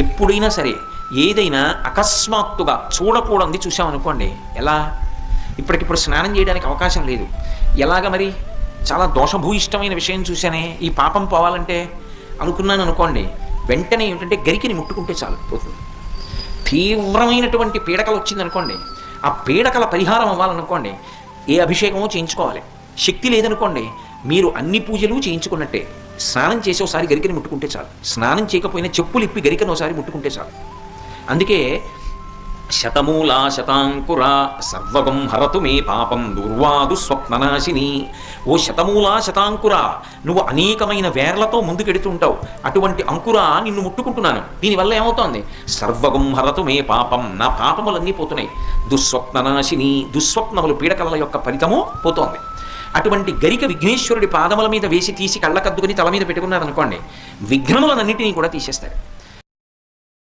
ఎప్పుడైనా సరే ఏదైనా అకస్మాత్తుగా చూడకూడదు చూసామనుకోండి, ఎలా ఇప్పటికిప్పుడు స్నానం చేయడానికి అవకాశం లేదు, ఎలాగ మరి చాలా దోషభూయిష్టమైన విషయం చూశానే, ఈ పాపం పోవాలంటే అనుకున్నాను అనుకోండి, వెంటనే ఏమిటంటే గరికిని ముట్టుకుంటే చాలు పోతుంది. తీవ్రమైనటువంటి పీడకలు వచ్చిందనుకోండి, ఆ పీడకల పరిహారం అవ్వాలనుకోండి ఏ అభిషేకమో చేయించుకోవాలి. శక్తి లేదనుకోండి మీరు అన్ని పూజలు చేయించుకున్నట్టే. స్నానం చేసి ఒకసారి గరికని ముట్టుకుంటే చాలు, స్నానం చేయకపోయినా చెప్పులు ఇప్పి గరికను ఒకసారి ముట్టుకుంటే చాలు. అందుకే శతమూలా శతాంకుర సర్వగం హరతు మే పాపం దుర్వాదు స్వప్ననాశిని. ఓ శతమూలా శతాంకుర, నువ్వు అనేకమైన వేర్లతో ముందుకెడుతుంటావు, అటువంటి అంకుర నిన్ను ముట్టుకుంటున్నాను. దీనివల్ల ఏమవుతోంది? సర్వగం హరతు మే పాపం, నా పాపములన్నీ పోతున్నాయి. దుస్వప్ననాశిని, దుస్వప్నములు పీడకల యొక్క ఫలితము పోతోంది. అటువంటి గరిక విఘ్నేశ్వరుడి పాదముల మీద వేసి తీసి కళ్ళకద్దుకుని తల మీద పెట్టుకున్నారనుకోండి, విఘ్నములన్నింటినీ కూడా తీసేస్తాడు.